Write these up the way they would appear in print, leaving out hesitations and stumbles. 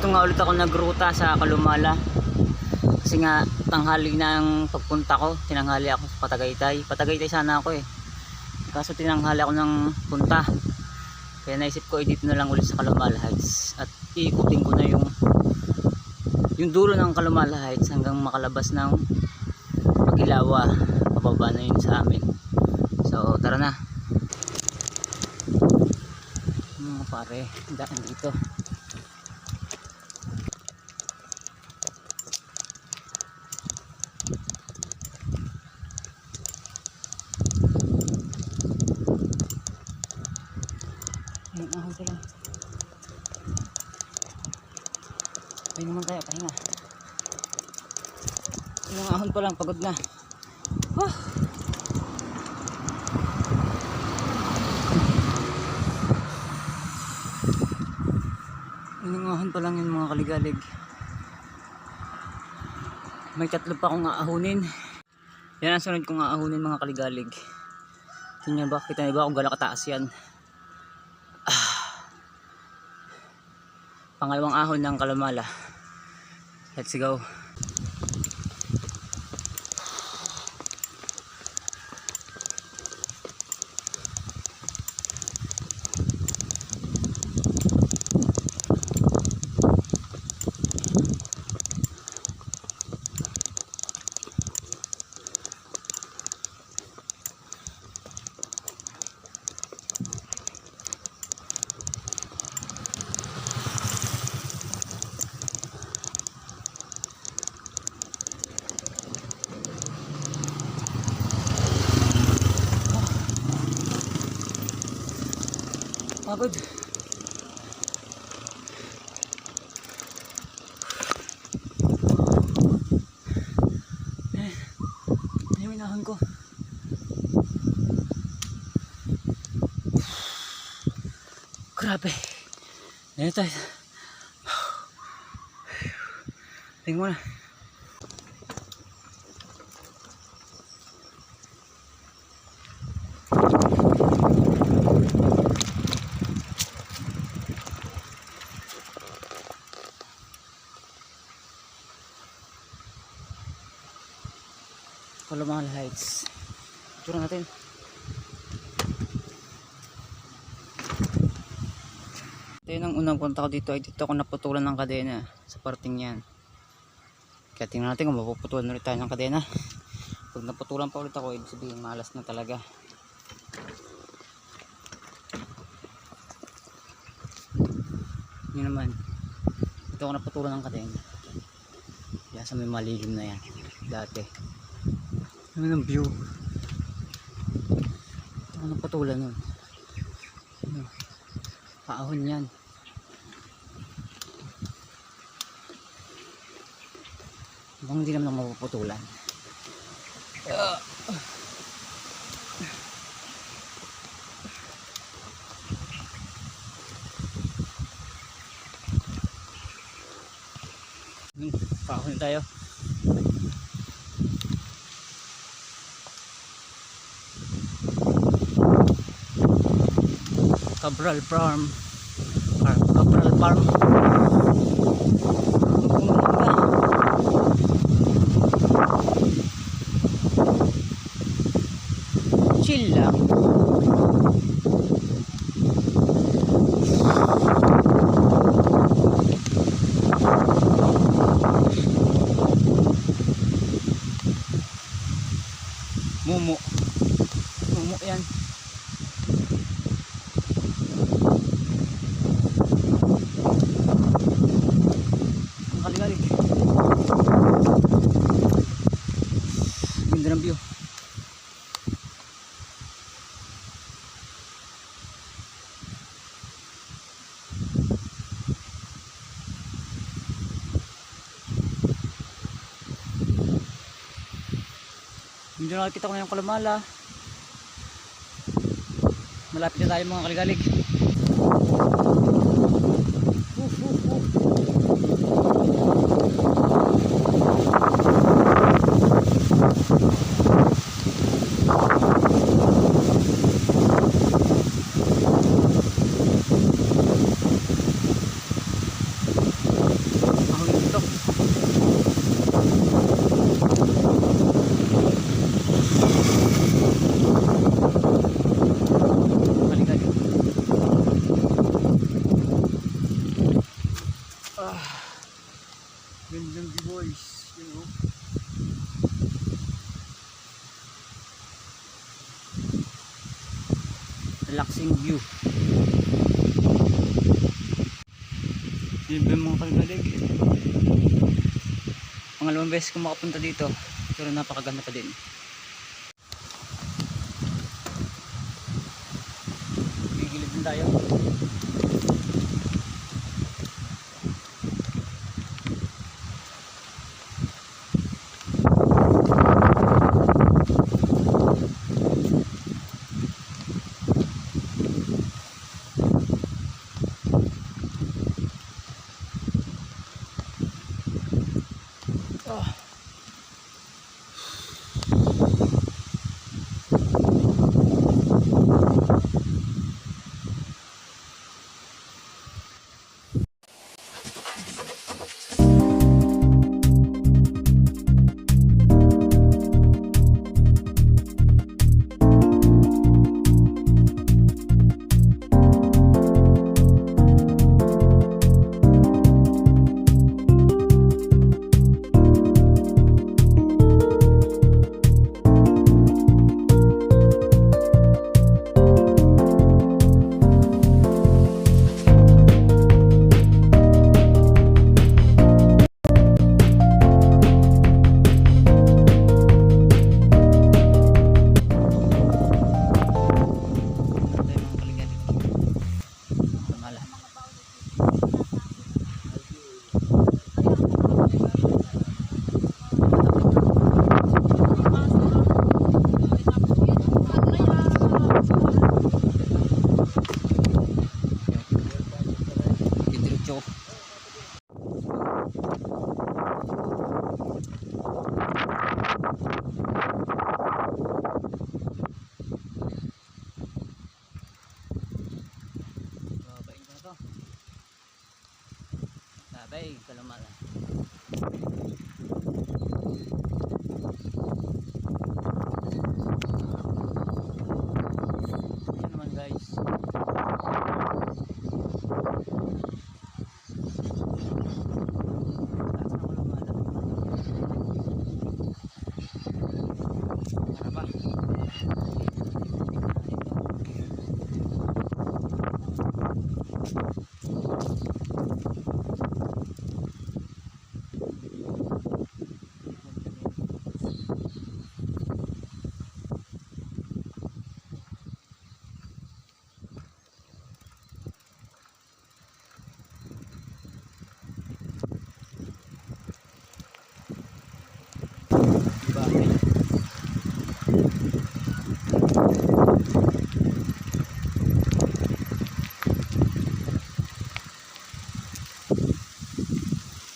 Dito nga ulit ako nagruta sa Kalumala. Kasi nga tanghali na ang pagpunta ko. Tinanghali ako sa Patagaytay. Patagaytay sana ako eh. Kaso tinanghali ako ng punta. Kaya naisip ko dito na lang ulit sa Kalumala Heights. At iikutin ko na yung dulo ng Kalumala Heights hanggang makalabas ng Magilawa. Pababa na yun sa amin. So tara na. Mga pare, daan dito. Ayun, ahon ko lang. Ayun naman tayo, pahinga. Yung ahon pa lang, pagod na. Yung ahon pa lang yung mga kaligalig. May 3 pa akong aahunin. Yan ang sunod kong aahunin mga kaligalig. Tingnan ba, kita niyo ba kung gano'ng kataas yan? Pangalawang ahon ng Kalumala. Let's go. Pagod. Ayun, inahon ko. Grabe. Ayun tayo. Tingnan mo na. Kalumala Heights. Tura natin. Ito yun ang unang punta ko dito ay dito ako naputulan ng kadena sa parting yan. Kaya tingnan natin kung mapuputulan ulit tayo ng kadena. Pag naputulan pa ulit ako, ibig sabihin malas na talaga. Yun naman. Dito ako naputulan ng kadena. Kaya sa may malilim na yan. Dati. Ano ng view? Ito ang napatulan nun. Ano? Paahon yan. Bang hindi naman mapuputulan. Paahon tayo. Cabral Farm. Cabral Farm. Chill lang. Mumu. Mumu yan. Kaligalig. Ganda ng view. Hindi na nakikita ko na yung Kalumala. Malapit na tayo mga kaligalig. Gandang view boys, yun o. Relaxing view. Yun ba yung mga kalgalig? Pangalawang beses ko makapunta dito, pero napakaganda pa din. Gigilid din tayo. Sabay, kalamala. Yan naman guys.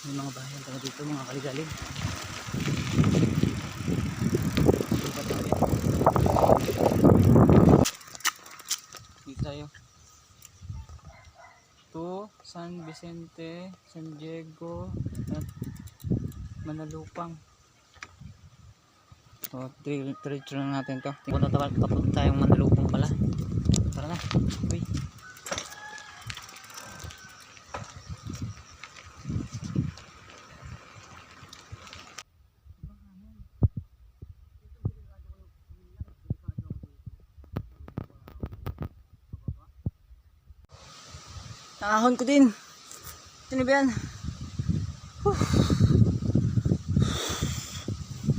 May mga bahayan pala dito, mga kaligalig. Dito tayo to San Vicente, San Diego at Manalupang. So, diretso lang natin to. Punta tayong Manalupang pala. Tara na. Uy. Ahon ko din. Sino ba yan?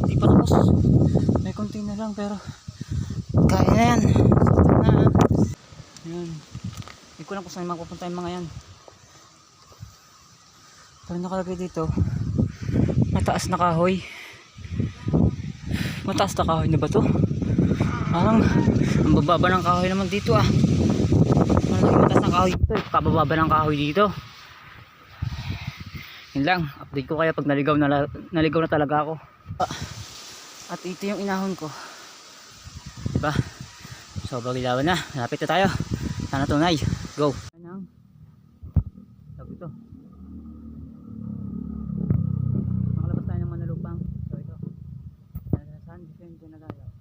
Hindi pa tapos. May konti na lang pero kaya na yan. Yan. Hindi ko lang kung saan mapupunta yung mga yan. Pero nakalagay dito mataas na kahoy. Mataas na kahoy na ba to? Parang ang bababa ng kahoy naman dito ah. Mataas na kahoy dito, kabababa ng kahoy dito. Yun lang, update ko kaya pag naligaw na talaga ako. At ito yung inahon ko, diba? So bagilawan na, lapit na tayo. Sana tunay, go. Sabi ito, makalabas tayo ng Manalupang. So ito, San Vicente na tayo.